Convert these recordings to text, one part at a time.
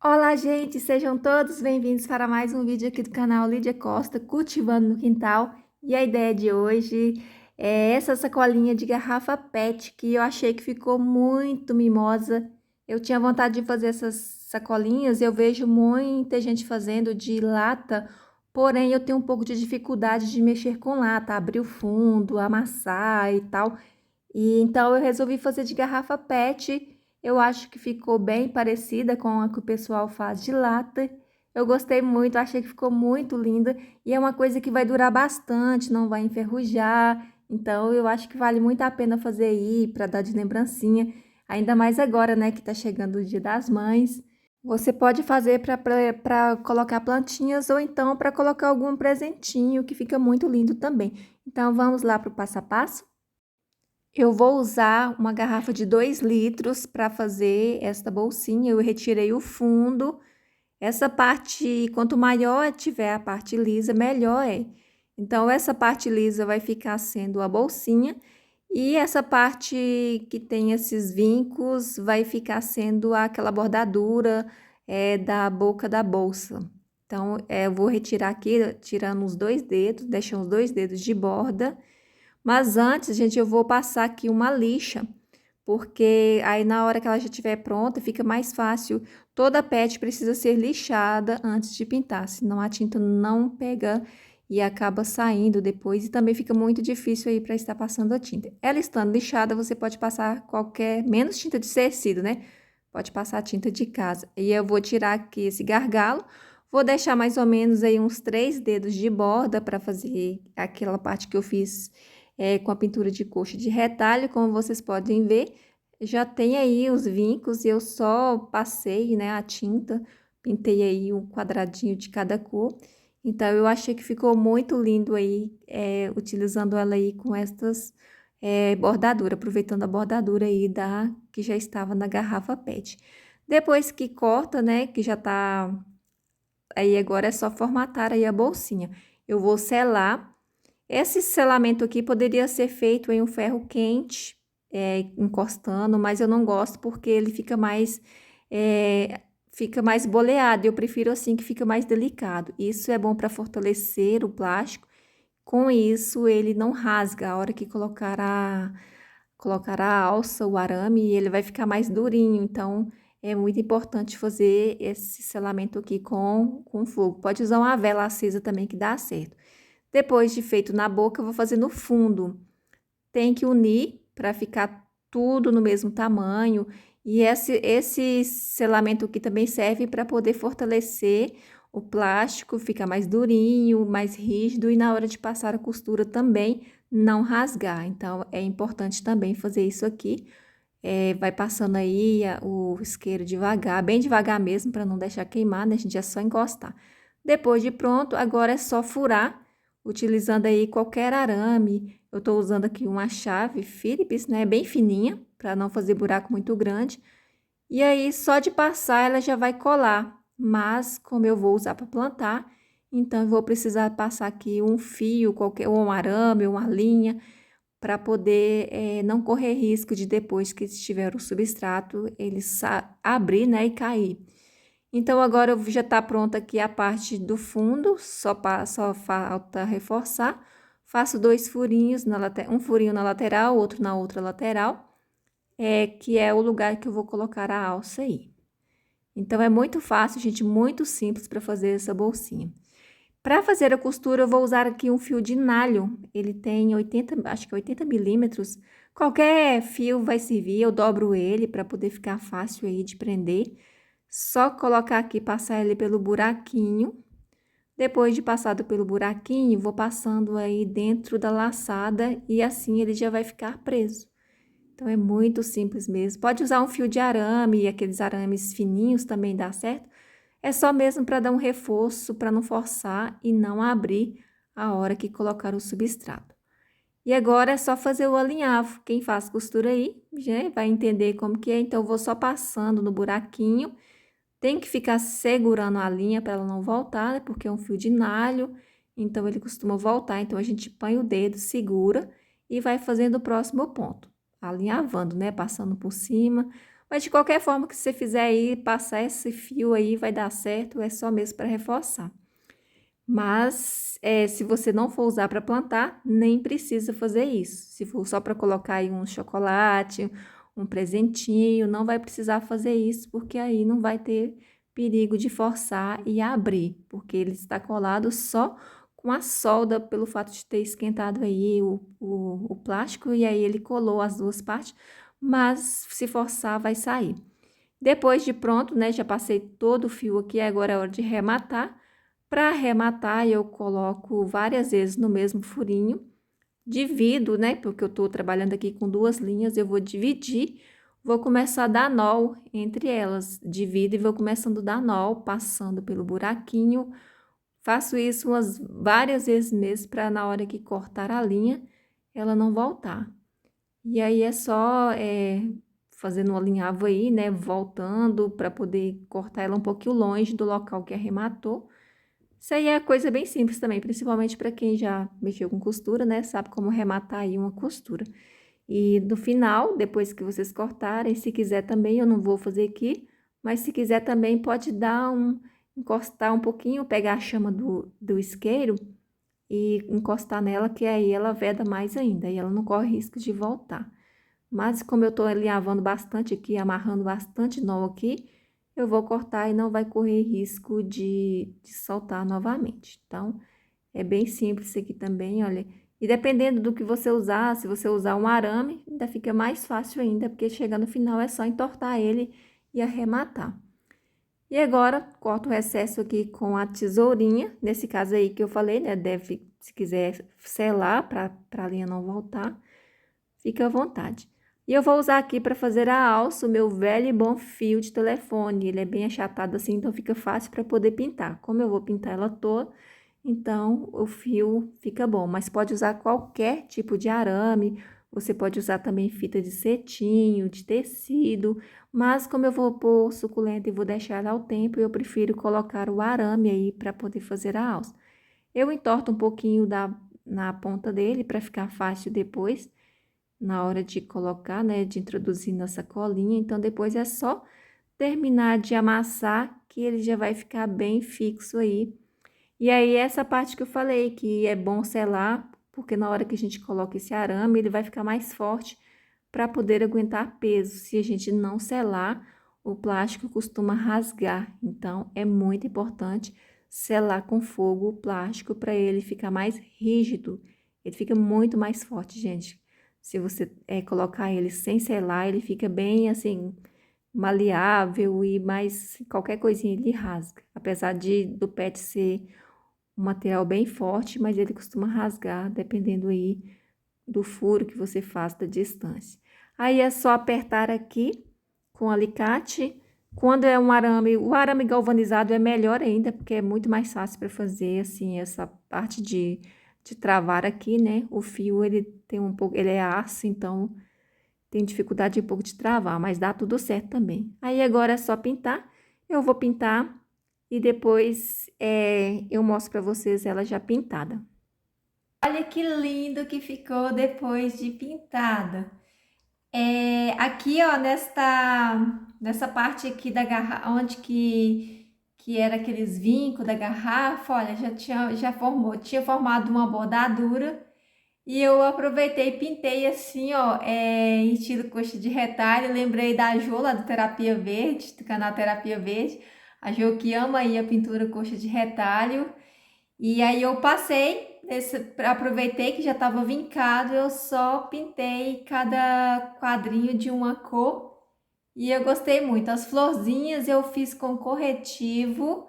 Olá, gente! Sejam todos bem-vindos para mais um vídeo aqui do canal Lídia Costa, Cultivando no Quintal. E a ideia de hoje é essa sacolinha de garrafa PET, que eu achei que ficou muito mimosa. Eu tinha vontade de fazer essas sacolinhas, eu vejo muita gente fazendo de lata, porém eu tenho um pouco de dificuldade de mexer com lata, abrir o fundo, amassar e tal. E então eu resolvi fazer de garrafa PET. Eu acho que ficou bem parecida com a que o pessoal faz de lata. Eu gostei muito, achei que ficou muito linda e é uma coisa que vai durar bastante, não vai enferrujar. Então eu acho que vale muito a pena fazer aí para dar de lembrancinha, ainda mais agora, né, que tá chegando o Dia das Mães. Você pode fazer para colocar plantinhas ou então para colocar algum presentinho, que fica muito lindo também. Então vamos lá para o passo a passo? Eu vou usar uma garrafa de 2 litros para fazer esta bolsinha. Eu retirei o fundo. Essa parte, quanto maior tiver a parte lisa, melhor é. Então, essa parte lisa vai ficar sendo a bolsinha. E essa parte que tem esses vincos vai ficar sendo aquela bordadura da boca da bolsa. Então, eu vou retirar aqui, tirando os 2 dedos, deixando os 2 dedos de borda. Mas antes, gente, eu vou passar aqui uma lixa, porque aí na hora que ela já estiver pronta, fica mais fácil. Toda PET precisa ser lixada antes de pintar, senão a tinta não pega e acaba saindo depois. E também fica muito difícil aí para estar passando a tinta. Ela estando lixada, você pode passar qualquer, menos tinta de tecido, né? Pode passar a tinta de casa. E eu vou tirar aqui esse gargalo. Vou deixar mais ou menos aí uns 3 dedos de borda para fazer aquela parte que eu fiz com a pintura de coxa de retalho, como vocês podem ver. Já tem aí os vincos e eu só passei, né, a tinta, pintei aí um quadradinho de cada cor. Então, eu achei que ficou muito lindo aí, utilizando ela aí com estas bordadura, aproveitando a bordadura aí que já estava na garrafa PET. Depois que corta, né, que já tá, aí agora é só formatar aí a bolsinha. Eu vou selar. Esse selamento aqui poderia ser feito em um ferro quente, encostando, mas eu não gosto porque ele fica mais boleado. Eu prefiro assim que fica mais delicado. Isso é bom para fortalecer o plástico. Com isso, ele não rasga a hora que colocar a alça, o arame, ele vai ficar mais durinho. Então, é muito importante fazer esse selamento aqui com fogo. Pode usar uma vela acesa também que dá certo. Depois de feito na boca, eu vou fazer no fundo. Tem que unir para ficar tudo no mesmo tamanho. E esse selamento aqui também serve para poder fortalecer o plástico, fica mais durinho, mais rígido e na hora de passar a costura também não rasgar. Então, é importante também fazer isso aqui. Vai passando aí o isqueiro devagar, bem devagar mesmo, para não deixar queimar, né? A gente é só encostar. Depois de pronto, agora é só furar, utilizando aí qualquer arame. Eu tô usando aqui uma chave Phillips, né? Bem fininha, para não fazer buraco muito grande. E aí, só de passar, ela já vai colar. Mas, como eu vou usar para plantar, então eu vou precisar passar aqui um fio, qualquer, ou um arame, uma linha, para poder não correr risco de depois que estiver o substrato, ele abrir, né, e cair. Então, agora já está pronta aqui a parte do fundo, só falta reforçar. Faço 2 furinhos, um furinho na lateral, outro na outra lateral, que é o lugar que eu vou colocar a alça aí. Então, é muito fácil, gente, muito simples para fazer essa bolsinha. Para fazer a costura, eu vou usar aqui um fio de nalho. Ele tem 80, acho que 80 milímetros. Qualquer fio vai servir, eu dobro ele para poder ficar fácil aí de prender. Só colocar aqui, passar ele pelo buraquinho. Depois de passado pelo buraquinho, vou passando aí dentro da laçada e assim ele já vai ficar preso. Então, é muito simples mesmo. Pode usar um fio de arame, aqueles arames fininhos também dá certo. É só mesmo para dar um reforço, para não forçar e não abrir a hora que colocar o substrato. E agora é só fazer o alinhavo. Quem faz costura aí já vai entender como que é. Então, eu vou só passando no buraquinho. Tem que ficar segurando a linha para ela não voltar, né? Porque é um fio de nalho, então ele costuma voltar. Então, a gente põe o dedo, segura e vai fazendo o próximo ponto. Alinhavando, né? Passando por cima. Mas de qualquer forma que você fizer aí, passar esse fio aí vai dar certo, é só mesmo para reforçar. Mas se você não for usar para plantar, nem precisa fazer isso. Se for só para colocar aí um chocolate, um presentinho, não vai precisar fazer isso, porque aí não vai ter perigo de forçar e abrir, porque ele está colado só com a solda, pelo fato de ter esquentado aí o plástico, e aí ele colou as duas partes, mas se forçar vai sair. Depois de pronto, né, já passei todo o fio aqui, agora é hora de rematar. Para arrematar, eu coloco várias vezes no mesmo furinho, divido, né? Porque eu estou trabalhando aqui com duas linhas, eu vou dividir, vou começar a dar nó entre elas. Divido e vou começando a dar nó, passando pelo buraquinho. Faço isso várias vezes mesmo, para na hora que cortar a linha, ela não voltar. E aí é só fazendo um alinhavo aí, né? Voltando para poder cortar ela um pouquinho longe do local que arrematou. Isso aí é coisa bem simples também, principalmente para quem já mexeu com costura, né? Sabe como rematar aí uma costura. E no final, depois que vocês cortarem, se quiser também, eu não vou fazer aqui, mas se quiser também pode encostar um pouquinho, pegar a chama do isqueiro e encostar nela, que aí ela veda mais ainda, e ela não corre risco de voltar. Mas como eu tô alinhavando bastante aqui, amarrando bastante nó aqui, eu vou cortar e não vai correr risco de soltar novamente. Então, é bem simples isso aqui também, olha. E dependendo do que você usar, se você usar um arame, ainda fica mais fácil ainda, porque chegar no final é só entortar ele e arrematar. E agora, corto o excesso aqui com a tesourinha, nesse caso aí que eu falei, né? Deve, se quiser selar para a linha não voltar, fica à vontade. E eu vou usar aqui para fazer a alça o meu velho e bom fio de telefone. Ele é bem achatado assim, então fica fácil para poder pintar. Como eu vou pintar ela toda, então o fio fica bom. Mas pode usar qualquer tipo de arame. Você pode usar também fita de cetim, de tecido. Mas como eu vou pôr suculenta e vou deixar ela ao tempo, eu prefiro colocar o arame aí para poder fazer a alça. Eu entorto um pouquinho na ponta dele para ficar fácil depois na hora de colocar, né, de introduzir na sacolinha. Então, depois é só terminar de amassar que ele já vai ficar bem fixo aí. E aí, essa parte que eu falei, que é bom selar, porque na hora que a gente coloca esse arame, ele vai ficar mais forte para poder aguentar peso. Se a gente não selar, o plástico costuma rasgar. Então, é muito importante selar com fogo o plástico para ele ficar mais rígido. Ele fica muito mais forte, gente. Se você colocar ele sem selar, ele fica bem assim, maleável e mais qualquer coisinha ele rasga. Apesar do PET ser um material bem forte, mas ele costuma rasgar, dependendo aí do furo que você faz da distância. Aí é só apertar aqui com alicate. Quando é um arame, o arame galvanizado é melhor ainda, porque é muito mais fácil para fazer, assim, essa parte de travar aqui, né? O fio, ele tem um pouco, ele é aço, então tem dificuldade um pouco de travar, mas dá tudo certo também. Aí agora é só pintar. Eu vou pintar e depois eu mostro para vocês ela já pintada. Olha que lindo que ficou depois de pintada. Aqui, ó, nessa parte aqui da garrafa, onde que era aqueles vincos da garrafa, olha, tinha formado uma bordadura. E eu aproveitei e pintei assim, ó, em estilo coxa de retalho. Lembrei da Jo, lá do Terapia Verde, do canal Terapia Verde. A Jo que ama aí a pintura coxa de retalho. E aí eu passei, aproveitei que já estava vincado, eu só pintei cada quadrinho de uma cor. E eu gostei muito. As florzinhas eu fiz com corretivo.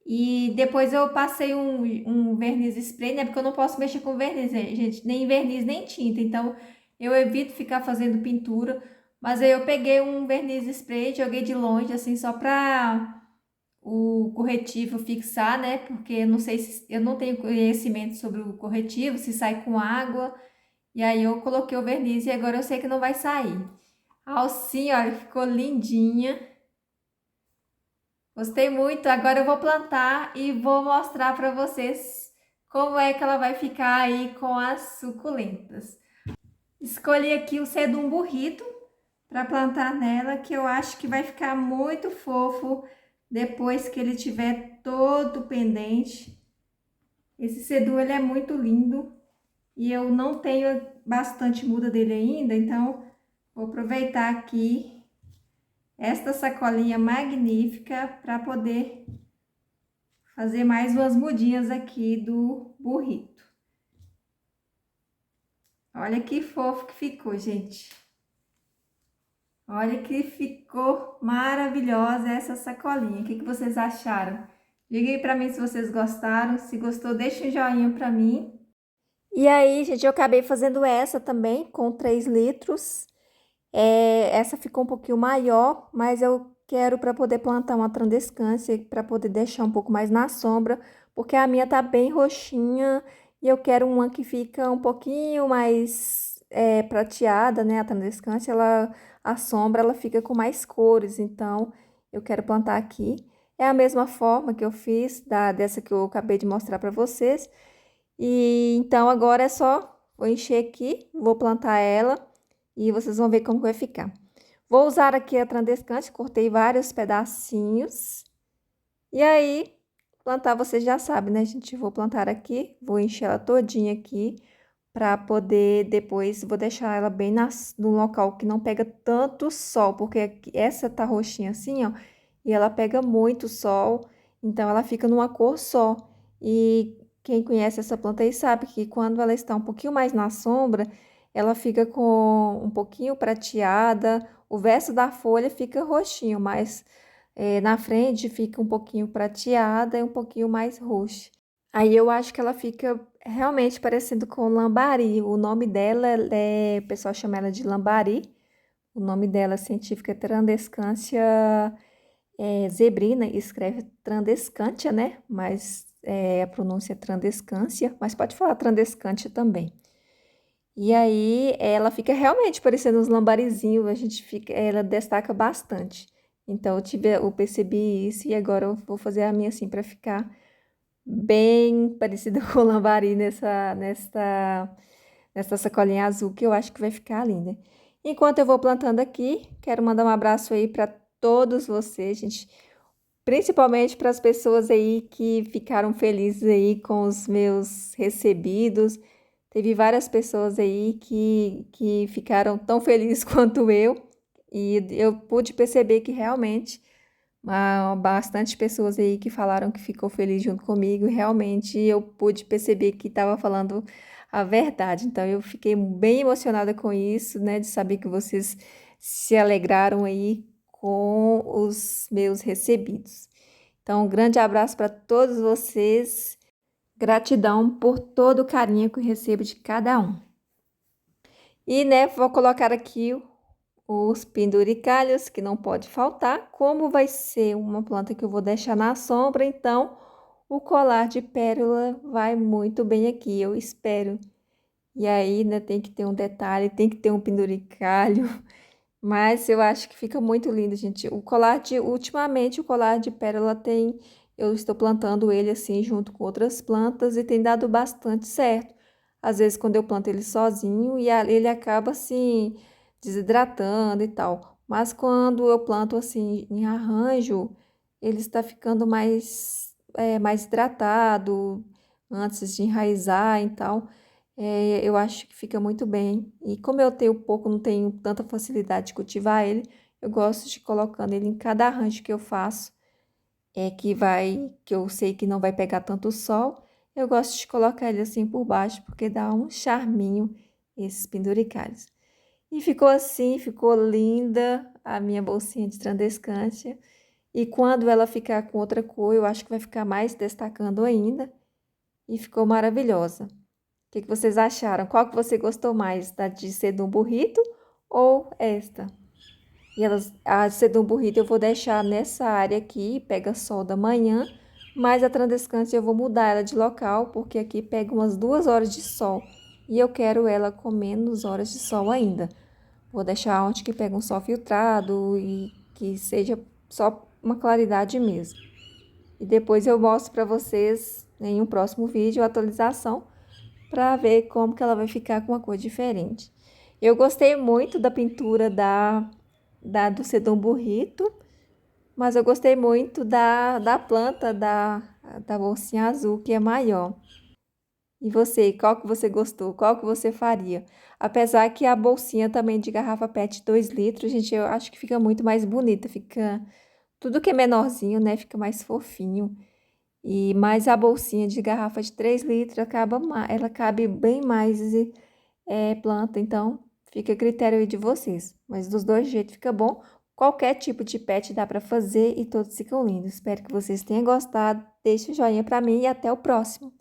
E depois eu passei um verniz spray, né? Porque eu não posso mexer com verniz, né, gente, nem verniz, nem tinta. Então, eu evito ficar fazendo pintura. Mas aí eu peguei um verniz spray, joguei de longe, assim, só pra o corretivo fixar, né? Porque eu não sei se eu não tenho conhecimento sobre o corretivo, se sai com água. E aí eu coloquei o verniz e agora eu sei que não vai sair. A alcinha, olha, ficou lindinha. Gostei muito. Agora eu vou plantar e vou mostrar para vocês como é que ela vai ficar aí com as suculentas. Escolhi aqui o sedum burrito para plantar nela, que eu acho que vai ficar muito fofo depois que ele tiver todo pendente. Esse sedu ele é muito lindo e eu não tenho bastante muda dele ainda, então vou aproveitar aqui esta sacolinha magnífica para poder fazer mais umas mudinhas aqui do burrito. Olha que fofo que ficou, gente. Olha que ficou maravilhosa essa sacolinha. O que vocês acharam? Diga aí pra mim se vocês gostaram. Se gostou, deixa um joinha pra mim. E aí, gente, eu acabei fazendo essa também com 3 litros. Essa ficou um pouquinho maior, mas eu quero para poder plantar uma trandescância, para poder deixar um pouco mais na sombra, porque a minha tá bem roxinha e eu quero uma que fica um pouquinho mais prateada, né? A trandescância, a sombra, ela fica com mais cores, então eu quero plantar aqui. É a mesma forma que eu fiz dessa que eu acabei de mostrar para vocês. E então agora é só, vou encher aqui, vou plantar ela e vocês vão ver como vai ficar. Vou usar aqui a trandescante, cortei vários pedacinhos. E aí, plantar vocês já sabem, né, gente? Vou plantar aqui, vou encher ela todinha aqui, para poder depois, vou deixar ela bem no local que não pega tanto sol, porque essa tá roxinha assim, ó, e ela pega muito sol, então ela fica numa cor só. E quem conhece essa planta aí sabe que quando ela está um pouquinho mais na sombra, ela fica com um pouquinho prateada, o verso da folha fica roxinho, mas na frente fica um pouquinho prateada e um pouquinho mais roxa. Aí eu acho que ela fica realmente parecendo com lambari. O nome dela o pessoal chama ela de lambari. O nome dela científico é Trandescantia zebrina, escreve Trandescantia, né? Mas a pronúncia é Trandescantia, mas pode falar Trandescantia também. E aí ela fica realmente parecendo uns lambarizinhos, ela destaca bastante. Então eu percebi isso e agora eu vou fazer a minha assim para ficar bem parecida com o lambari nessa sacolinha azul, que eu acho que vai ficar linda. Enquanto eu vou plantando aqui, quero mandar um abraço aí para todos vocês, gente. Principalmente para as pessoas aí que ficaram felizes aí com os meus recebidos. Teve várias pessoas aí que ficaram tão felizes quanto eu. E eu pude perceber que realmente bastante pessoas aí que falaram que ficou feliz junto comigo. E realmente eu pude perceber que estava falando a verdade. Então eu fiquei bem emocionada com isso, né? De saber que vocês se alegraram aí com os meus recebidos. Então, um grande abraço para todos vocês. Gratidão por todo o carinho que eu recebo de cada um. E, né, vou colocar aqui os penduricalhos, que não pode faltar. Como vai ser uma planta que eu vou deixar na sombra, então o colar de pérola vai muito bem aqui, eu espero. E aí, né, tem que ter um detalhe, tem que ter um penduricalho. Mas eu acho que fica muito lindo, gente. Ultimamente, o colar de pérola eu estou plantando ele assim junto com outras plantas e tem dado bastante certo. Às vezes, quando eu planto ele sozinho, ele acaba assim, desidratando e tal. Mas quando eu planto assim em arranjo, ele está ficando mais hidratado antes de enraizar e tal. Eu acho que fica muito bem. E como eu tenho pouco, não tenho tanta facilidade de cultivar ele, eu gosto de colocando ele em cada arranjo que eu faço, que eu sei que não vai pegar tanto sol, eu gosto de colocar ele assim por baixo, porque dá um charminho esses penduricalhos. E ficou assim, ficou linda a minha bolsinha de Trandescantia. E quando ela ficar com outra cor, eu acho que vai ficar mais destacando ainda. E ficou maravilhosa. O que vocês acharam? Qual que você gostou mais? Da de ser de um burrito ou esta? E a de ser de um burrito eu vou deixar nessa área aqui, pega sol da manhã, mas a Trandescância eu vou mudar ela de local, porque aqui pega umas 2 horas de sol. E eu quero ela com menos horas de sol ainda. Vou deixar onde que pega um sol filtrado e que seja só uma claridade mesmo. E depois eu mostro para vocês em um próximo vídeo a atualização para ver como que ela vai ficar com uma cor diferente. Eu gostei muito da pintura do ser de um burrito, mas eu gostei muito da planta da bolsinha azul, que é maior. E você, qual que você gostou? Qual que você faria? Apesar que a bolsinha também de garrafa PET 2 litros, gente, eu acho que fica muito mais bonita, fica tudo que é menorzinho, né? Fica mais fofinho. E mais a bolsinha de garrafa de 3 litros ela cabe bem mais planta, então fica a critério aí de vocês. Mas dos dois jeitos fica bom. Qualquer tipo de pet dá para fazer e todos ficam lindos. Espero que vocês tenham gostado. Deixe um joinha para mim e até o próximo.